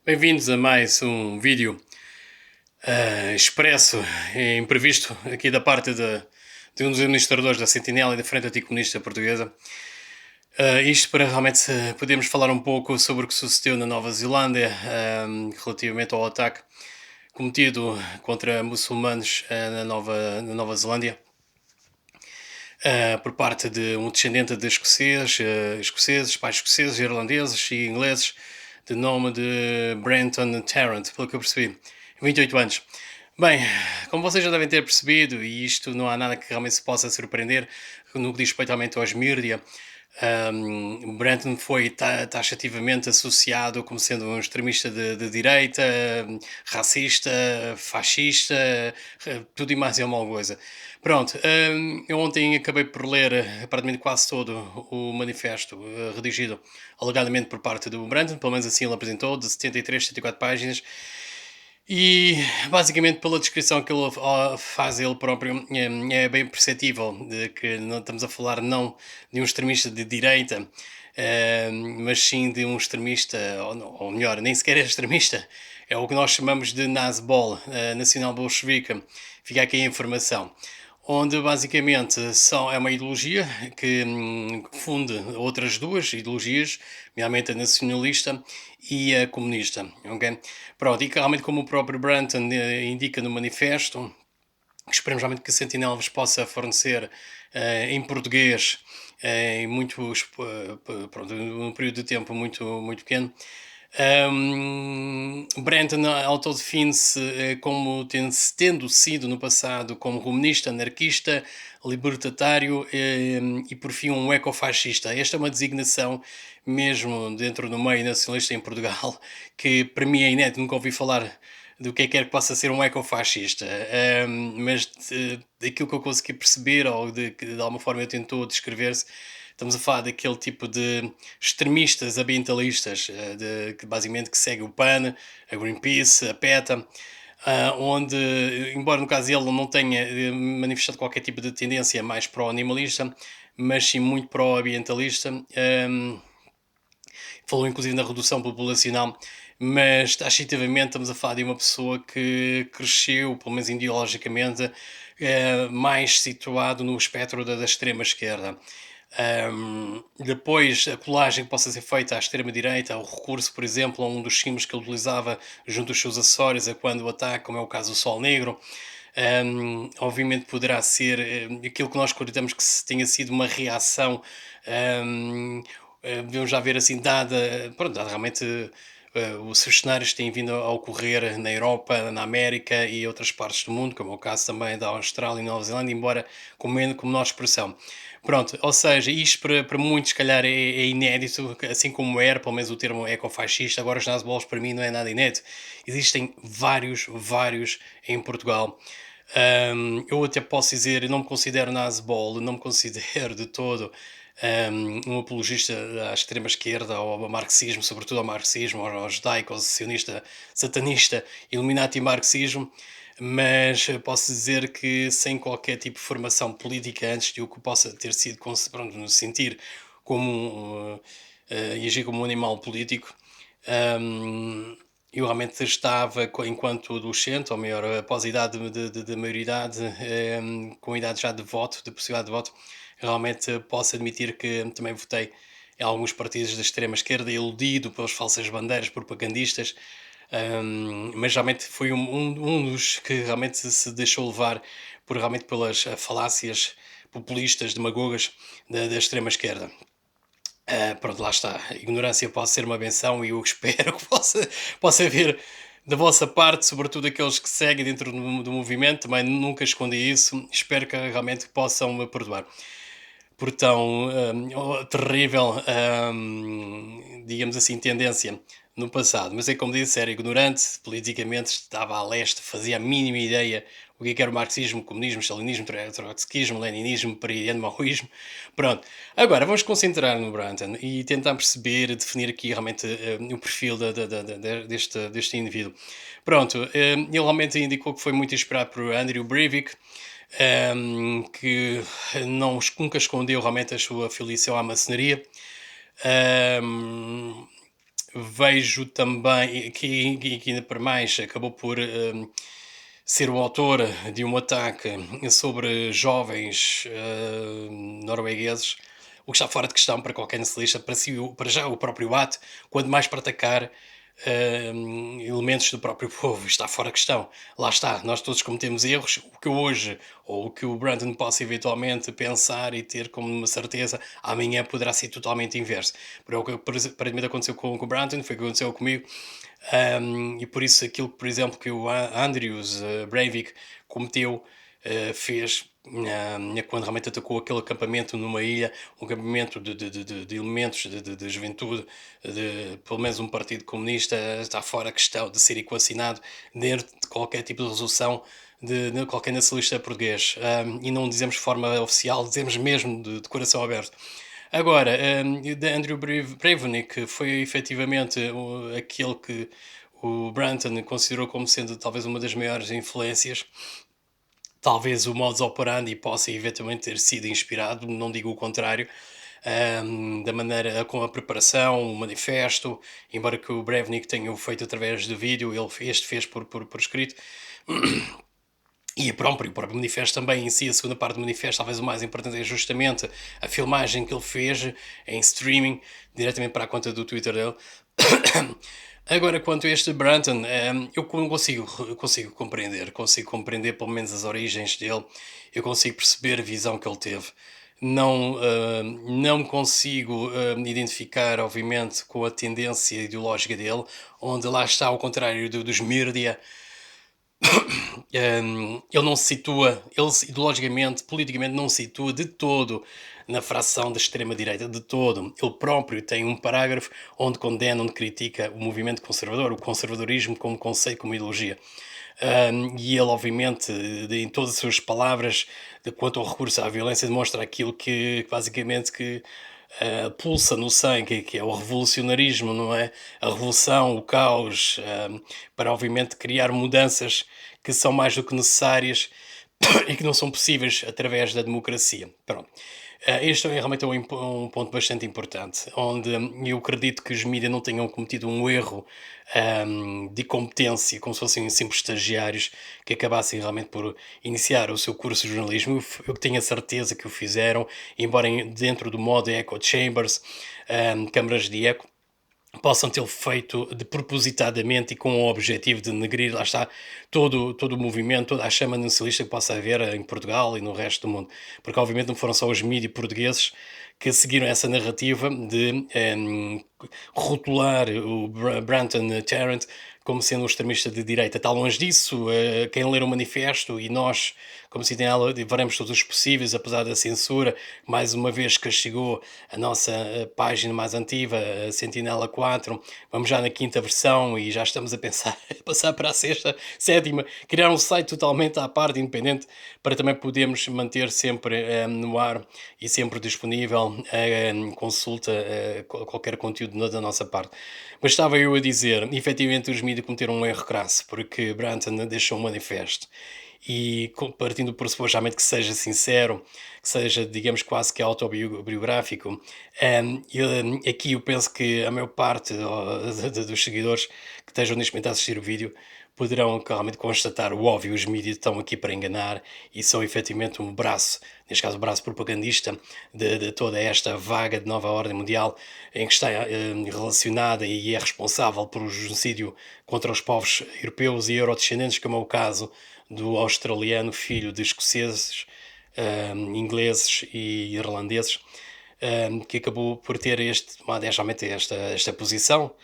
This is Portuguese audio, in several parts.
Bem-vindos a mais um vídeo expresso e imprevisto aqui da parte de um dos administradores da Sentinela e da Frente Anticomunista Portuguesa. Isto para realmente podermos falar um pouco sobre o que sucedeu na Nova Zelândia relativamente ao ataque cometido contra muçulmanos na Nova Zelândia por parte de um descendente de escoceses, pais escoceses, irlandeses e ingleses, de nome de Brenton Tarrant, pelo que eu percebi, 28 anos. Bem, como vocês já devem ter percebido, e isto não há nada que realmente se possa surpreender no que diz respeito realmente aos mídia, Brenton foi taxativamente associado como sendo um extremista de direita, racista, fascista, tudo e mais alguma coisa. Pronto, eu ontem acabei por ler praticamente quase todo o manifesto redigido alegadamente por parte do Brandon, pelo menos assim ele apresentou, de 73, 74 páginas, e basicamente pela descrição que ele faz ele próprio, é bem perceptível de que não estamos a falar não de um extremista de direita, mas sim de um extremista, ou melhor, nem sequer é extremista, é o que nós chamamos de Nazbol, nacional bolchevique. Fica aqui a informação onde basicamente é uma ideologia que funde outras duas ideologias, nomeadamente a nacionalista e a comunista. Ok? Pronto, e que realmente, como o próprio Branton indica no manifesto, esperemos realmente que a Sentinela vos possa fornecer em português em pronto, num período de tempo muito pequeno. Brenton autodefine-se como tendo sido no passado como comunista, anarquista, libertatário e por fim um ecofascista. Esta é uma designação mesmo dentro do meio nacionalista em Portugal que para mim é inédito, nunca ouvi falar do que é que possa ser um ecofascista, mas daquilo que eu consegui perceber ou de que de alguma forma ele tentou descrever-se, estamos a falar daquele tipo de extremistas ambientalistas, que basicamente que segue o PAN, a Greenpeace, a PETA, onde, embora no caso ele não tenha manifestado qualquer tipo de tendência mais pró-animalista, mas sim muito pró-ambientalista, falou inclusive na redução populacional, mas taxativamente estamos a falar de uma pessoa que cresceu, pelo menos ideologicamente, mais situado no espectro da extrema esquerda. Depois, a colagem que possa ser feita à extrema-direita, o recurso, por exemplo, a um dos símbolos que ele utilizava junto aos seus acessórios, a quando o ataca, como é o caso do Sol Negro, obviamente poderá ser aquilo que nós acreditamos que tenha sido uma reação, um, devemos já ver assim, dada realmente os cenários que têm vindo a ocorrer na Europa, na América e outras partes do mundo, como é o caso também da Austrália e Nova Zelândia, embora como nós expressão. Pronto, ou seja, isto para muitos, se calhar, é inédito, assim como era, pelo menos o termo ecofascista. Agora, os Nazbols para mim não é nada inédito. Existem vários em Portugal. Eu até posso dizer, eu não me considero Nazbol, não me considero de todo um apologista à extrema-esquerda, ao marxismo, sobretudo ao marxismo, ao judaico, ao sionista, satanista, illuminati marxismo, mas posso dizer que sem qualquer tipo de formação política antes de o que possa ter sido, pronto, no sentir e agir como um animal político, hum, eu realmente estava, enquanto adolescente, ou melhor, após a idade de maioridade, com a idade já de voto, de possibilidade de voto, realmente posso admitir que também votei em alguns partidos da extrema-esquerda, iludido pelas falsas bandeiras propagandistas, mas realmente foi um dos que realmente se deixou levar realmente pelas falácias populistas, demagogas da extrema-esquerda. Pronto, lá está. A ignorância pode ser uma benção e eu espero que possa haver da vossa parte, sobretudo aqueles que seguem dentro do movimento, também nunca escondi isso. Espero que realmente possam me perdoar por tão terrível, digamos assim, tendência no passado. Mas é como disse, era ignorante, politicamente estava a leste, fazia a mínima ideia o que era o marxismo, comunismo, stalinismo, trotskismo, leninismo, periano, maoísmo. Pronto. Agora, vamos concentrar no Brandon e tentar perceber, definir aqui realmente o perfil deste indivíduo. Pronto, ele realmente indicou que foi muito inspirado por Andrew Breivik, que nunca escondeu realmente a sua filiação à maçonaria. Um, vejo também que ainda para mais acabou por ser o autor de um ataque sobre jovens noruegueses, o que está fora de questão para qualquer nacionalista, para si, para já o próprio ato, quanto mais para atacar elementos do próprio povo, está fora de questão. Lá está, nós todos cometemos erros, o que eu hoje, ou o que o Brandon possa eventualmente pensar e ter como uma certeza, amanhã poderá ser totalmente inverso. Para o que aparentemente aconteceu com o Brandon, foi o que aconteceu comigo, e por isso aquilo, por exemplo, que o Andrews Breivik cometeu, fez quando realmente atacou aquele acampamento numa ilha, um acampamento de elementos de juventude, pelo menos um partido comunista, está fora a questão de ser equacionado dentro de qualquer tipo de resolução de qualquer nacionalista português. E não dizemos de forma oficial, dizemos mesmo de coração aberto. Agora, de Andrew Breivik foi efetivamente aquele que o Brunton considerou como sendo talvez uma das maiores influências. Talvez o modus operandi possa eventualmente ter sido inspirado, não digo o contrário, da maneira com a preparação, o manifesto, embora que o Breivik tenha o feito através de vídeo, este fez por escrito. E o próprio manifesto também em si, a segunda parte do manifesto, talvez o mais importante é justamente a filmagem que ele fez em streaming, diretamente para a conta do Twitter dele. Agora, quanto a este Brunton, eu consigo compreender pelo menos as origens dele, eu consigo perceber a visão que ele teve. Não consigo identificar, obviamente, com a tendência ideológica dele, onde lá está, ao contrário dos mídia, ele não se situa, ideologicamente, politicamente, não se situa de todo na fração da extrema-direita, de todo. Ele próprio tem um parágrafo onde condena, onde critica o movimento conservador, o conservadorismo como conceito, como ideologia. E ele, obviamente, em todas as suas palavras, quanto ao recurso à violência, demonstra aquilo que basicamente que pulsa no sangue, que é o revolucionarismo, não é? A revolução, o caos, para obviamente criar mudanças que são mais do que necessárias e que não são possíveis através da democracia. Pronto. Este é realmente um ponto bastante importante, onde eu acredito que os mídias não tenham cometido um erro de competência, como se fossem simples estagiários que acabassem realmente por iniciar o seu curso de jornalismo. Eu tenho a certeza que o fizeram, embora dentro do modo echo chambers, câmaras de eco, possam tê-lo feito de propositadamente e com o objetivo de denegrir, lá está, todo o movimento, toda a chama nacionalista que possa haver em Portugal e no resto do mundo. Porque, obviamente, não foram só os mídias portugueses que seguiram essa narrativa de rotular o Brunton Tarrant como sendo um extremista de direita. Está longe disso. Quem ler o manifesto e nós, como Sentinela, faremos todos os possíveis, apesar da censura, mais uma vez castigou a nossa página mais antiga, a Sentinela 4. Vamos já na quinta versão e já estamos a pensar passar para a sexta, sétima, criar um site totalmente à parte, independente, para também podermos manter sempre no ar e sempre disponível consulta qualquer conteúdo da nossa parte. Mas estava eu a dizer, efetivamente os mídias cometeram um erro crasso, porque Brunton deixou um manifesto e partindo do pressuposto realmente que seja sincero, que seja, digamos, quase que autobiográfico, aqui eu penso que a maior parte dos seguidores que estejam neste momento a assistir o vídeo poderão realmente constatar o óbvio, os mídias estão aqui para enganar e são efetivamente um braço, neste caso o braço propagandista, de toda esta vaga de nova ordem mundial em que está relacionada e é responsável por um genocídio contra os povos europeus e eurodescendentes, como é o caso do australiano filho de escoceses, ingleses e irlandeses, que acabou por ter realmente esta posição,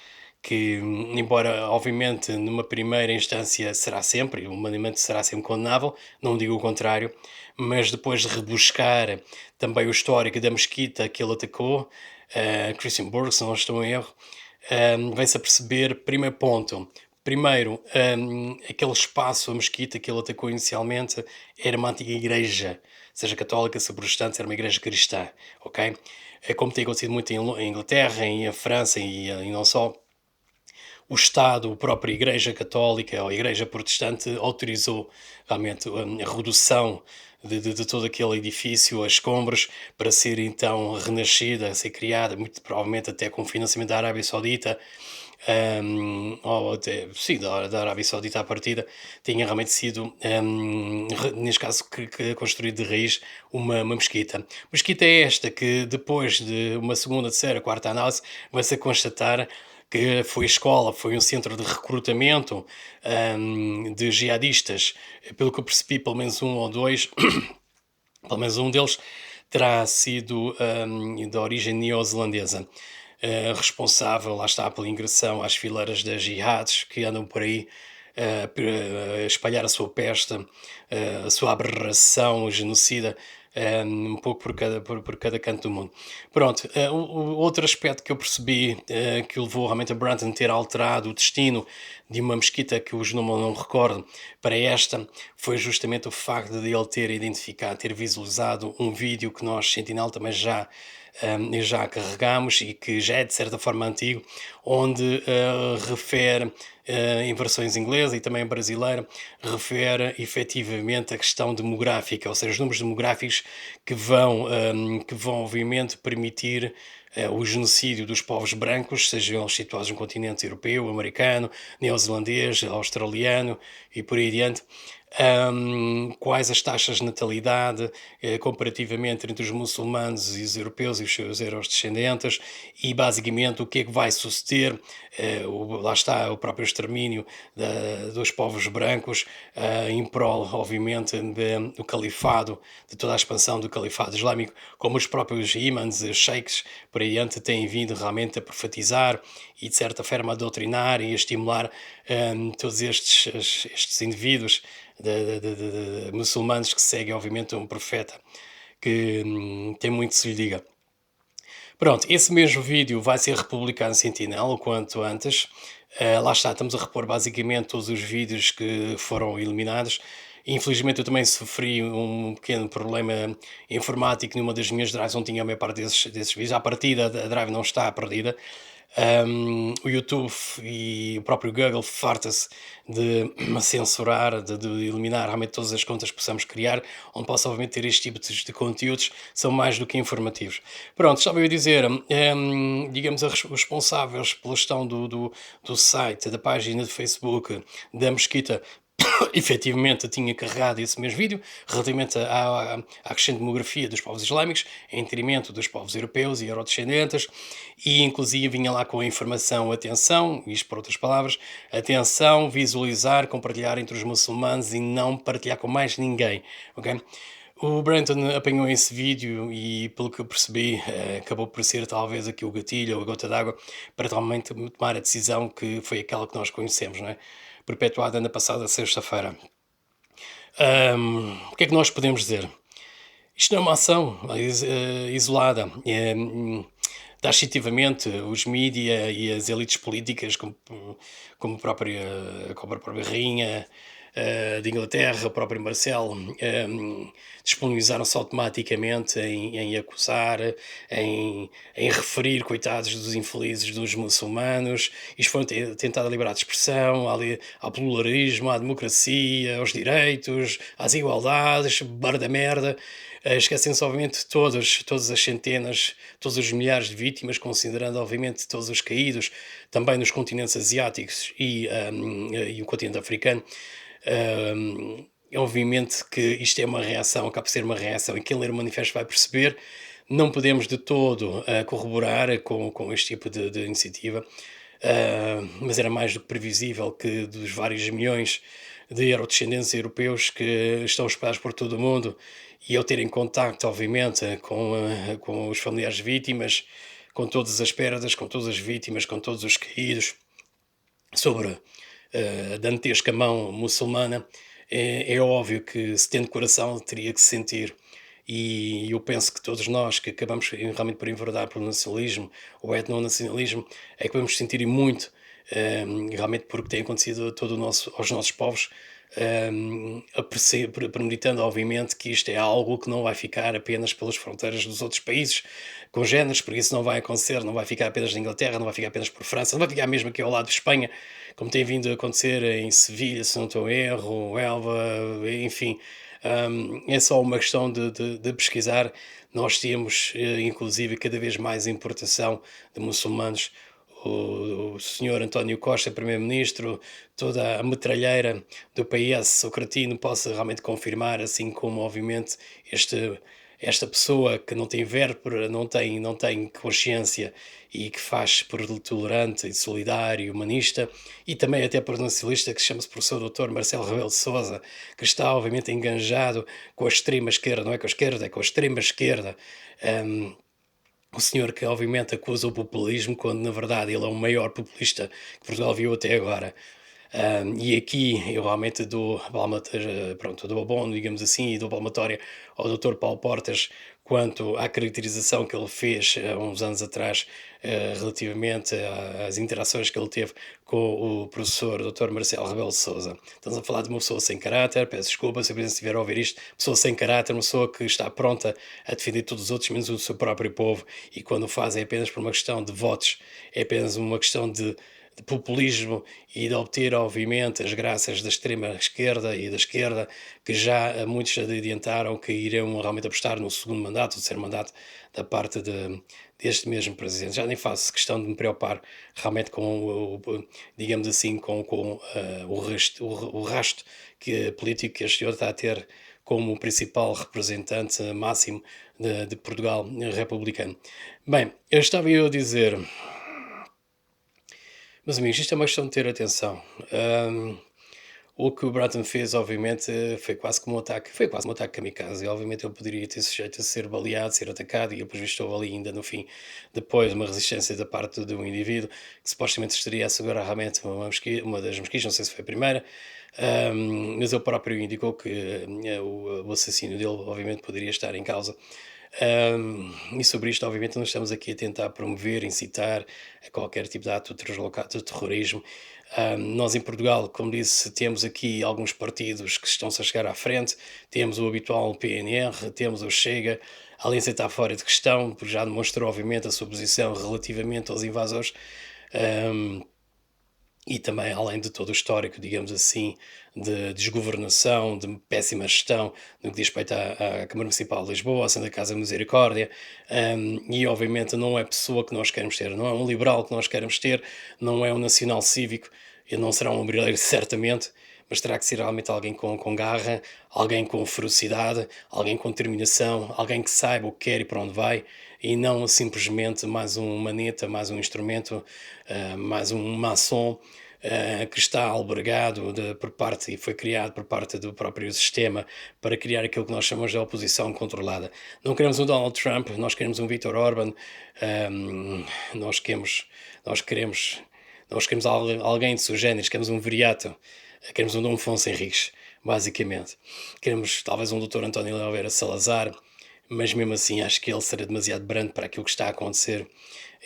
que, embora obviamente numa primeira instância será sempre, o mandamento será sempre condenável, não digo o contrário, mas depois de rebuscar também o histórico da mesquita que ele atacou, Christianburg, se não estou em erro, vem-se a perceber, primeiro ponto, primeiro, aquele espaço, a mesquita que ele atacou inicialmente, era uma antiga igreja, seja católica, seja protestante, era uma igreja cristã, ok? É como tem acontecido muito em Inglaterra, em França e não só, o Estado, a própria Igreja Católica ou a Igreja Protestante autorizou realmente a redução de todo aquele edifício a escombros para ser então renascida, a ser criada, muito provavelmente até com financiamento da Arábia Saudita, ou até, sim, da Arábia Saudita à partida, tinha realmente sido, neste caso, construído de raiz uma mesquita. Mesquita é esta que, depois de uma segunda, terceira, quarta análise, vai-se a constatar que foi escola, foi um centro de recrutamento de jihadistas. Pelo que eu percebi, pelo menos um ou dois, pelo menos um deles terá sido de origem neozelandesa, responsável, lá está, pela ingressão às fileiras das jihads que andam por aí a espalhar a sua peste, a sua aberração genocida, um pouco por cada canto do mundo. Pronto, o outro aspecto que eu percebi que levou realmente a Brunton a ter alterado o destino de uma mesquita que os nomes não me recordo para esta, foi justamente o facto de ele ter identificado, ter visualizado um vídeo que nós, Sentinel, também já carregámos e que já é de certa forma antigo, onde refere, em versões inglesa e também brasileira, refere efetivamente a questão demográfica, ou seja, os números demográficos que vão obviamente permitir o genocídio dos povos brancos, sejam eles situados no continente europeu, americano, neozelandês, australiano e por aí adiante. Quais as taxas de natalidade comparativamente entre os muçulmanos e os europeus e os seus eurodescendentes, e basicamente o que é que vai suceder, lá está o próprio extermínio dos povos brancos, em prol, obviamente, do califado, de toda a expansão do califado islâmico, como os próprios imãs, os sheiks, por aí adiante, têm vindo realmente a profetizar e, de certa forma, a doutrinar e a estimular todos estes indivíduos de muçulmanos que seguem, obviamente, um profeta que tem muito que se lhe diga. Pronto, esse mesmo vídeo vai ser republicado no Sentinel o quanto antes. Lá está, estamos a repor basicamente todos os vídeos que foram eliminados. Infelizmente eu também sofri um pequeno problema informático numa das minhas drives, onde tinha a maior parte desses vídeos. À partida, a drive não está perdida. O YouTube e o próprio Google farta-se de censurar, de eliminar realmente todas as contas que possamos criar, onde possa obviamente ter este tipo de conteúdos, são mais do que informativos. Pronto, estava eu a dizer, digamos, os responsáveis pela gestão do site, da página de Facebook da Mesquita, efetivamente tinha carregado esse mesmo vídeo relativamente à crescente demografia dos povos islâmicos, em detrimento dos povos europeus e eurodescendentes, e inclusive vinha lá com a informação, atenção, isto por outras palavras, atenção, visualizar, compartilhar entre os muçulmanos e não partilhar com mais ninguém, ok? O Brandon apanhou esse vídeo e, pelo que eu percebi, acabou por ser talvez aqui o gatilho ou a gota d'água para realmente tomar a decisão que foi aquela que nós conhecemos, não é? Perpetuada na passada sexta-feira. O que é que nós podemos dizer? Isto não é uma ação isolada. Taxativamente, os mídia e as elites políticas, como a própria rainha de Inglaterra, o próprio Marcelo, disponibilizaram-se automaticamente em acusar, em referir, coitados dos infelizes dos muçulmanos. Isto foi tentar a liberdade de expressão, ao pluralismo, à democracia, aos direitos, às igualdades, bar da merda. Esquecem-se, obviamente, de todas as centenas, todos os milhares de vítimas, considerando, obviamente, todos os caídos, também nos continentes asiáticos e o continente africano. Obviamente que isto é uma reação, acaba por ser uma reação, e quem ler o manifesto vai perceber. Não podemos de todo corroborar com este tipo de iniciativa, mas era mais do que previsível que dos vários milhões de eurodescendentes europeus que estão espalhados por todo o mundo e ao terem contacto, obviamente, com os familiares de vítimas, com todas as perdas, com todas as vítimas, com todos os caídos, sobre a dantesca mão muçulmana, é óbvio que se tendo coração teria que se sentir. E eu penso que todos nós que acabamos realmente por enverdar pelo nacionalismo ou etnonacionalismo, é que vamos sentir e muito, realmente porque tem acontecido aos nossos povos, premeditando, obviamente, que isto é algo que não vai ficar apenas pelas fronteiras dos outros países congêneres, porque isso não vai acontecer, não vai ficar apenas na Inglaterra, não vai ficar apenas por França, não vai ficar mesmo aqui ao lado de Espanha, como tem vindo a acontecer em Sevilha, se não estou em erro, Elva, enfim. É só uma questão de pesquisar. Nós temos, inclusive, cada vez mais importação de muçulmanos, o senhor António Costa, primeiro-ministro, toda a metralheira do PS, o cretino, possa realmente confirmar, assim como obviamente este esta pessoa que não tem vértebra, não tem consciência e que faz por tolerante e solidário, humanista e também até por nacionalista, que chama-se professor doutor Marcelo Rebelo de Sousa, que está obviamente enganjado com a extrema esquerda, não é com a esquerda, é com a extrema esquerda. Hum, o senhor que obviamente acusa o populismo, quando na verdade ele é o maior populista que Portugal viu até agora. E aqui eu realmente dou palmatória, pronto, dou abono, digamos assim, e dou palmatória ao Dr. Paulo Portas quanto à caracterização que ele fez há uns anos atrás, relativamente às interações que ele teve com o professor Dr. Marcelo Rebelo de Sousa. Estamos a falar de uma pessoa sem caráter, peço desculpa se a Presidente estiver a ouvir isto, pessoa sem caráter, uma pessoa que está pronta a defender todos os outros, menos o seu próprio povo, e quando o faz é apenas por uma questão de votos, é apenas uma questão de populismo e de obter, obviamente, as graças da extrema esquerda e da esquerda, que já muitos já adiantaram que irão realmente apostar no segundo mandato, o terceiro mandato, da parte deste mesmo presidente. Já nem faço questão de me preocupar realmente com digamos assim, com o rasto político que este senhor está a ter como o principal representante máximo de Portugal republicano. Bem, eu estava eu a dizer, meus amigos, isto é uma questão de ter atenção. O que o Bratton fez, obviamente, foi quase um ataque kamikaze. E, obviamente, ele poderia ter sujeito a ser baleado, ser atacado, e depois estou ali ainda no fim, depois, uma resistência da parte de um indivíduo que supostamente estaria a segurar realmente uma das mesquitas, não sei se foi a primeira, mas ele próprio indicou que o assassínio dele, obviamente, poderia estar em causa. E sobre isto, obviamente, nós estamos aqui a tentar promover, incitar a qualquer tipo de ato de terrorismo. Nós em Portugal, como disse, temos aqui alguns partidos que estão-se a chegar à frente, temos o habitual PNR, temos o Chega, a Aliança está fora de questão, porque já demonstrou, obviamente, a sua posição relativamente aos invasores. Ahm, e também, além de todo o histórico, digamos assim, de desgovernação, de péssima gestão no que diz respeito à Câmara Municipal de Lisboa, à Santa Casa de Misericórdia, e obviamente não é a pessoa que nós queremos ter, não é um liberal que nós queremos ter, não é um nacional cívico, ele não será um ombreireiro certamente, mas terá que ser realmente alguém com garra, alguém com ferocidade, alguém com determinação, alguém que saiba o que quer e para onde vai, e não simplesmente mais um maneta, mais um instrumento, mais um maçom, que está albergado por parte e foi criado por parte do próprio sistema para criar aquilo que nós chamamos de oposição controlada. Não queremos um Donald Trump, nós queremos um Viktor Orban, um, nós queremos, nós queremos, nós queremos alguém de seus géneros, queremos um Viriato, queremos um Dom Afonso Henriques, basicamente. Queremos talvez um Dr. António Oliveira Salazar, mas mesmo assim acho que ele será demasiado brando para aquilo que está a acontecer.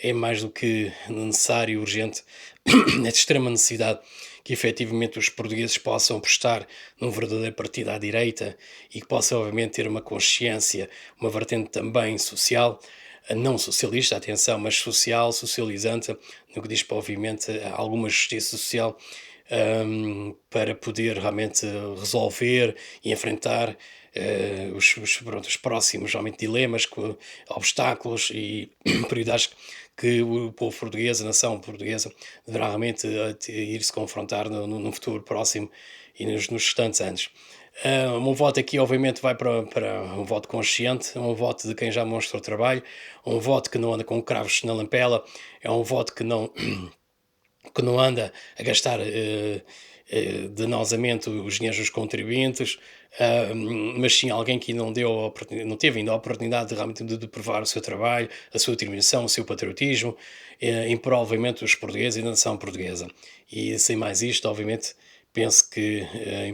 É mais do que necessário e urgente, é de extrema necessidade que efetivamente os portugueses possam apostar num verdadeiro partido à direita e que possam, obviamente, ter uma consciência, uma vertente também social, não socialista, atenção, mas social, socializante, no que diz, obviamente, a alguma justiça social, para poder realmente resolver e enfrentar pronto, os próximos realmente dilemas, obstáculos e prioridades que o povo português, a nação portuguesa, deverá realmente ir-se confrontar no futuro próximo e nos restantes anos. O meu voto aqui, obviamente, vai para um voto consciente, um voto de quem já mostrou trabalho, um voto que não anda com cravos na lampela, é um voto que não anda a gastar danosamente os dinheiros dos contribuintes, mas sim alguém que não teve ainda a oportunidade de realmente de provar o seu trabalho, a sua determinação, o seu patriotismo, em prol, obviamente, dos portugueses e da nação portuguesa. E sem mais isto, obviamente, penso que,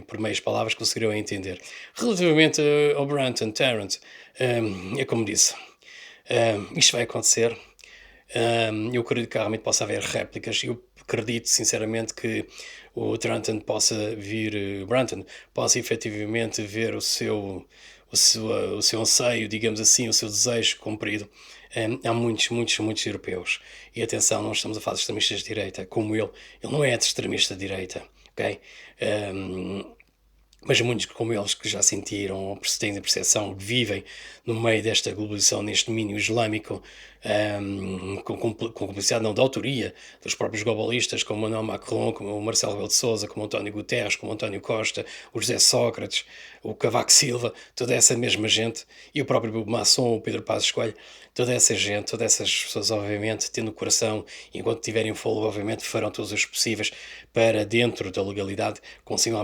por meias palavras, conseguirão entender. Relativamente ao Branton Tarrant, é como disse, isto vai acontecer. Eu acredito que realmente possa haver réplicas. Eu acredito sinceramente que Branton possa efetivamente ver o seu anseio, digamos assim, o seu desejo cumprido. Há muitos, muitos, muitos europeus. E atenção, não estamos a falar de extremistas de direita, como ele. Ele não é de extremista de direita, ok? Um, mas muitos como eles que já sentiram ou têm a percepção que vivem no meio desta globalização, neste domínio islâmico, com complicidade não da autoria dos próprios globalistas, como o Emmanuel Macron, como o Marcelo Rebelo de Sousa, como o António Guterres, como o António Costa, o José Sócrates, o Cavaco Silva, toda essa mesma gente, e o próprio Masson, o Pedro Passos Coelho, toda essa gente, todas essas pessoas, obviamente, tendo o coração, enquanto tiverem fôlego, obviamente, farão todos os possíveis para, dentro da legalidade, consigam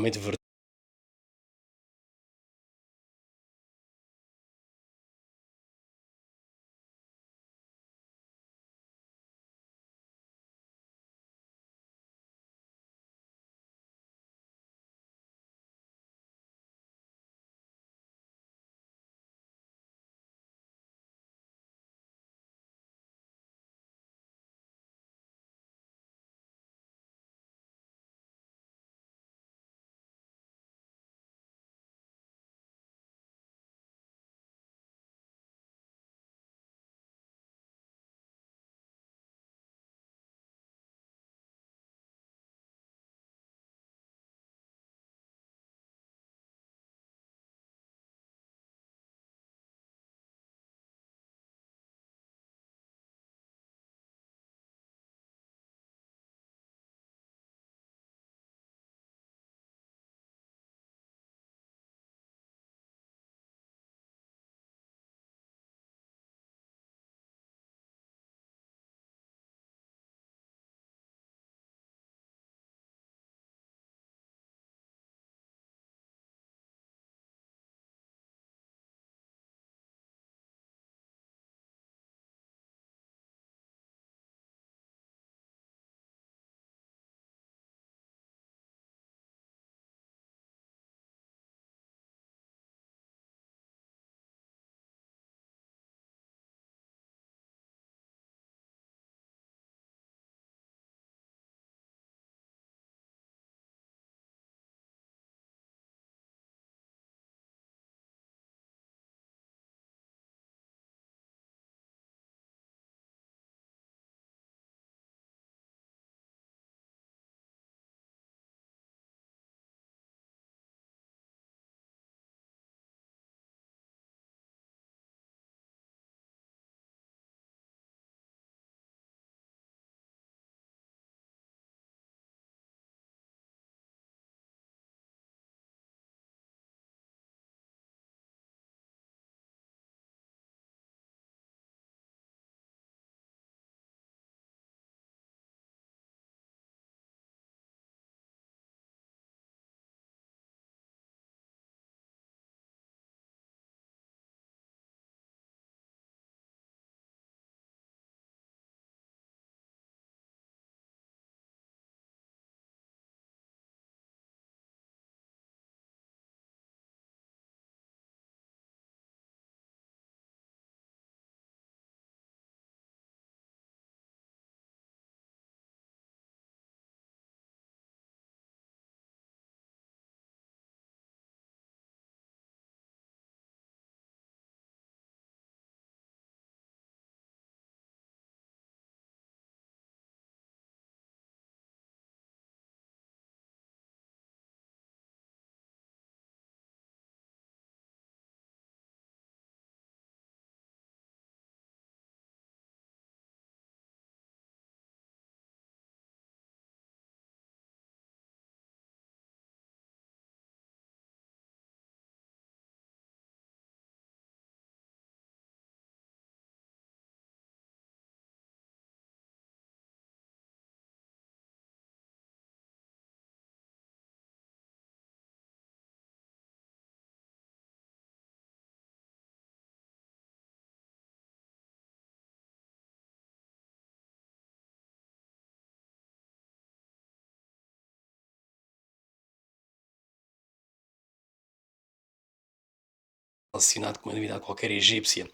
relacionado com uma divindade qualquer egípcia.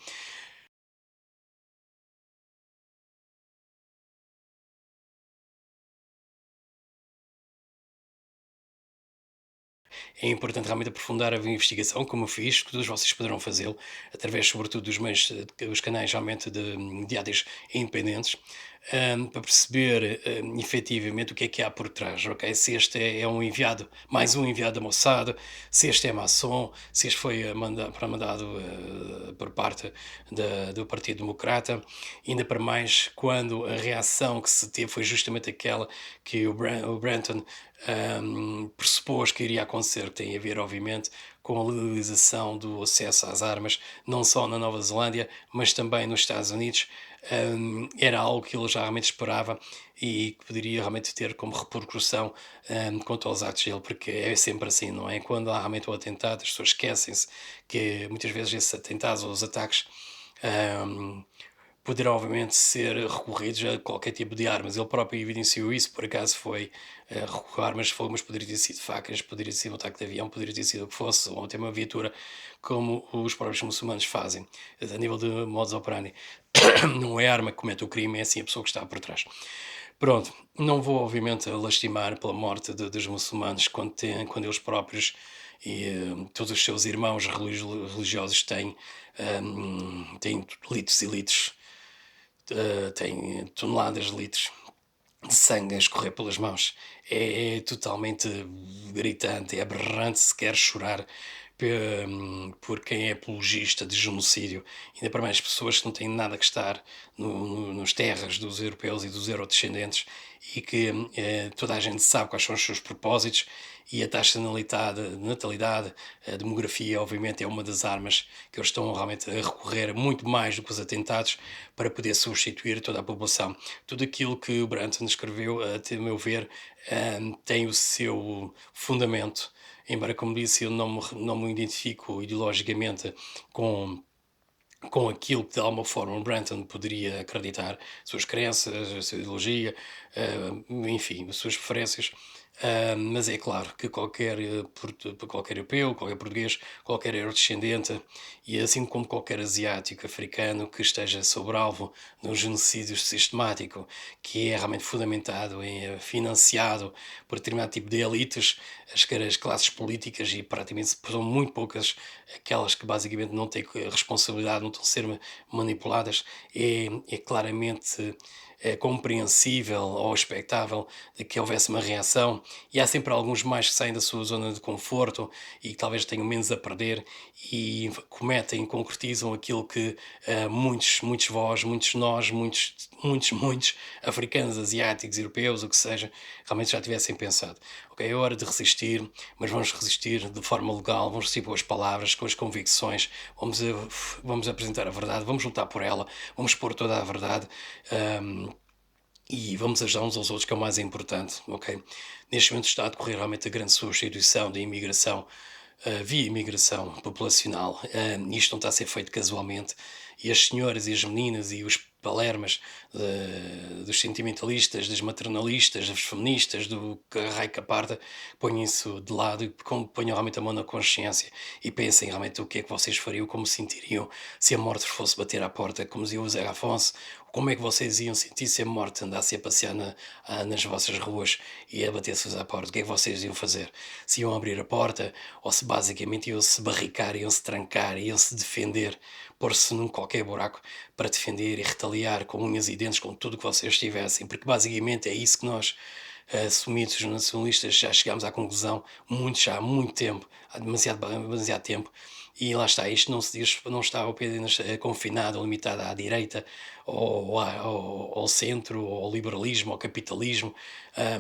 É importante realmente aprofundar a investigação, como eu fiz, que todos vocês poderão fazê-lo, através, sobretudo, dos meios, os canais realmente de diários independentes. para perceber efetivamente o que há por trás, ok? Se este é um enviado, mais um enviado da Mossad, se este é maçom, se este foi para mandado por parte do Partido Democrata, ainda para mais quando a reação que se teve foi justamente aquela que o Branton pressupôs que iria acontecer, que tem a ver, obviamente, com a legalização do acesso às armas, não só na Nova Zelândia, mas também nos Estados Unidos. Era algo que ele já realmente esperava e que poderia realmente ter como repercussão quanto aos atos dele, porque é sempre assim, não é? Quando há realmente o atentado, as pessoas esquecem-se que muitas vezes esses atentados ou os ataques um, poderão obviamente ser recorridos a qualquer tipo de armas. Ele próprio evidenciou isso, por acaso foi recorrer a armas de fogo, mas poderia ter sido facas, poderia ter sido um ataque de avião, poderia ter sido o que fosse, ou até uma viatura, como os próprios muçulmanos fazem, a nível de modus operandi. Não é a arma que comete o crime, é assim a pessoa que está por trás. Pronto, não vou obviamente lastimar pela morte dos muçulmanos quando eles próprios e todos os seus irmãos religiosos têm litros e litros, têm toneladas de litros de sangue a escorrer pelas mãos. É totalmente gritante, é aberrante se quer chorar por quem é apologista de genocídio, ainda para mais pessoas que não têm nada que estar nos terras dos europeus e dos eurodescendentes e que toda a gente sabe quais são os seus propósitos e a taxa de natalidade, a demografia, obviamente, é uma das armas que eles estão realmente a recorrer muito mais do que os atentados para poder substituir toda a população. Tudo aquilo que o Branton escreveu, até o meu ver, tem o seu fundamento, embora, como disse, eu não me identifico ideologicamente com aquilo que de alguma forma o Branton poderia acreditar, suas crenças, a sua ideologia, enfim, as suas preferências. Mas é claro que qualquer europeu, qualquer português, qualquer eurodescendente, e assim como qualquer asiático, africano que esteja sob alvo de um genocídio sistemático, que é realmente fundamentado financiado por determinado tipo de elites, as classes políticas, e praticamente são muito poucas aquelas que basicamente não têm responsabilidade, não estão a ser manipuladas, é claramente compreensível ou expectável de que houvesse uma reação, e há sempre alguns mais que saem da sua zona de conforto e que talvez tenham menos a perder e cometem, concretizam aquilo que muitos vós, muitos nós, muitos africanos, asiáticos, europeus, o que seja, realmente já tivessem pensado. Ok, é hora de resistir, mas vamos resistir de forma legal, vamos resistir com as palavras, com as convicções, vamos apresentar a verdade, vamos lutar por ela, vamos pôr toda a verdade. ahm, e vamos ajudar uns aos outros, que é o mais importante, ok? Neste momento está a decorrer realmente a grande substituição da imigração, via imigração populacional. Isto não está a ser feito casualmente, e as senhoras e as meninas e os palermas dos sentimentalistas, das maternalistas, das feministas, do raio que parta, ponham isso de lado e ponham realmente a mão na consciência e pensem realmente o que é que vocês fariam, como se sentiriam se a morte fosse bater à porta, como dizia o Zé Afonso, como é que vocês iam sentir se a morte andasse a passear nas vossas ruas e a bater-se à porta? O que é que vocês iam fazer? Se iam abrir a porta ou se basicamente iam se barricar, iam se trancar, iam se defender, pôr-se num qualquer buraco para defender e retaliar com unhas e dentes com tudo o que vocês tivessem, porque basicamente é isso que nós, assumidos os nacionalistas, já chegámos à conclusão, já há muito tempo, há demasiado tempo, e lá está, isto não se diz, não está apenas confinado ou limitado à direita, ou ao centro, ou ao liberalismo, ao capitalismo,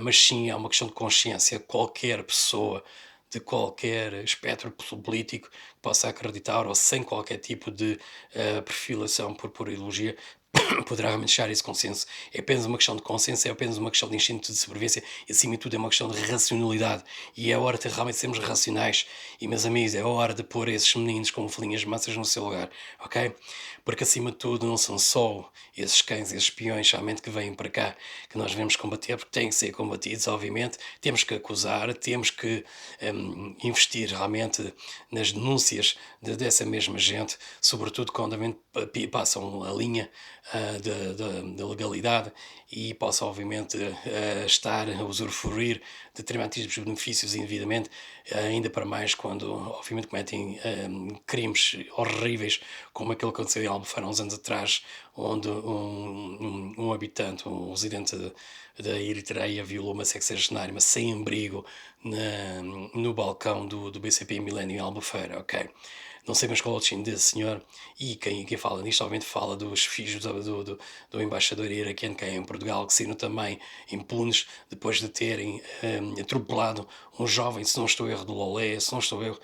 mas sim é uma questão de consciência. Qualquer pessoa de qualquer espectro político que possa acreditar, ou sem qualquer tipo de perfilação por ideologia, poderá realmente chegar a esse consenso. É apenas uma questão de consenso, é apenas uma questão de instinto de sobrevivência e, acima de tudo, é uma questão de racionalidade. E é hora de realmente sermos racionais. E, meus amigos, é hora de pôr esses meninos como folhinhas massas no seu lugar, ok? Porque, acima de tudo, não são só esses cães, esses espiões, realmente, que vêm para cá, que nós devemos combater, porque têm que ser combatidos, obviamente. Temos que acusar, temos que investir realmente nas denúncias dessa mesma gente, sobretudo quando realmente passam a linha da legalidade e possa, obviamente, estar a usufruir de determinados tipos de benefícios indevidamente, ainda para mais quando, obviamente, cometem crimes horríveis, como aquele que aconteceu em Albufeira há uns anos atrás, onde um habitante, um residente da Eritreia, violou uma sexagenária, mas sem abrigo, no balcão do BCP Milênio em Albufeira, ok? Não sei mais qual é o destino desse senhor, e quem fala nisto, obviamente, fala dos filhos do embaixador iraquiano que é em Portugal, que saíram também impunes depois de terem atropelado um jovem, se não estou a erro, do Lolé, se não estou a erro,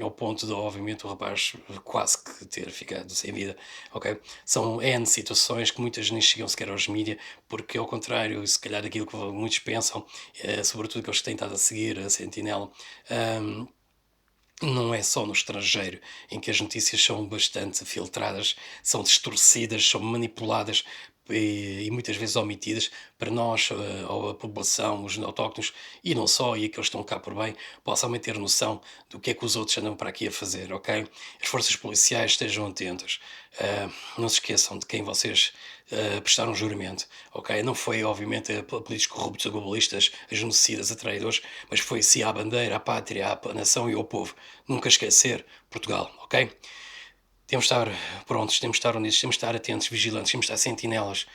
ao ponto de, obviamente, o rapaz quase que ter ficado sem vida, ok? São N situações que muitas nem chegam sequer aos mídia, porque ao contrário, se calhar daquilo que muitos pensam, sobretudo aqueles que têm estado a seguir a Sentinela, não é só no estrangeiro em que as notícias são bastante filtradas, são distorcidas, são manipuladas e muitas vezes omitidas para nós, ou a população, os autóctonos, e não só, e aqueles que estão cá por bem, possam também ter noção do que é que os outros andam para aqui a fazer, ok? As forças policiais estejam atentas. Não se esqueçam de quem vocês prestaram juramento, ok? Não foi, obviamente, a políticos corruptos, a globalistas, a genocidas, a traidores, mas foi sim à bandeira, à pátria, à nação e ao povo. Nunca esquecer Portugal, ok? Temos de estar prontos, temos de estar unidos, temos de estar atentos, vigilantes, temos de estar sentinelas.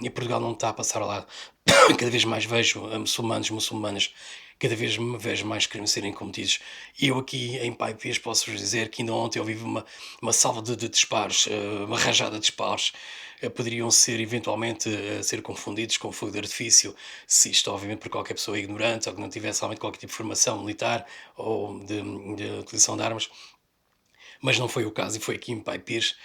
E Portugal não está a passar ao lado. Cada vez mais vejo muçulmanos, muçulmanas, cada vez me vejo mais crimes serem cometidos. E eu aqui em Paipias posso-vos dizer que ainda ontem eu vi uma salva de disparos, uma rajada de disparos, poderiam ser eventualmente ser confundidos com fogo de artifício, se isto obviamente por qualquer pessoa ignorante ou que não tivesse realmente qualquer tipo de formação militar ou de utilização de armas, mas não foi o caso, e foi aqui em Pai Pires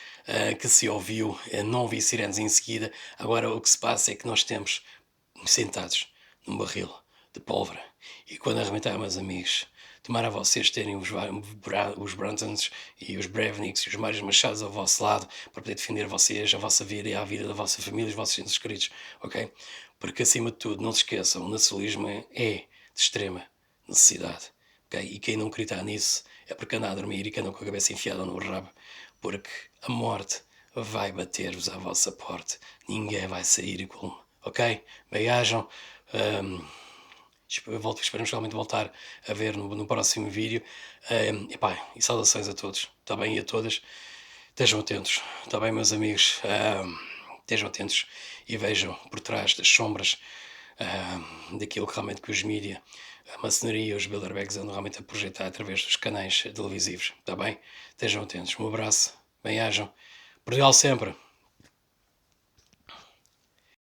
que se ouviu, não ouvi sirenes em seguida. Agora o que se passa é que nós temos sentados num barril de pólvora, e quando arrebentar, meus amigos, tomara vocês terem os Brantons e os Brevniks e os Mários Machados ao vosso lado para poder defender vocês, a vossa vida e a vida da vossa família, os vossos entes queridos, ok? Porque acima de tudo, não se esqueçam, o nacionalismo é de extrema necessidade, ok? E quem não acreditar nisso é porque anda a dormir e que anda com a cabeça enfiada no rabo, porque a morte vai bater-vos à vossa porta, ninguém vai sair igual, ok? Bem-ajam, esperamos realmente voltar a ver no próximo vídeo, epá, e saudações a todos, está bem, e a todas, estejam atentos, está bem, meus amigos, estejam atentos e vejam por trás das sombras daquilo que realmente que os mídia, a maçonaria, os bilderbags andam realmente a projetar através dos canais televisivos, está bem? Estejam atentos, um abraço, bem-ajam, Portugal sempre!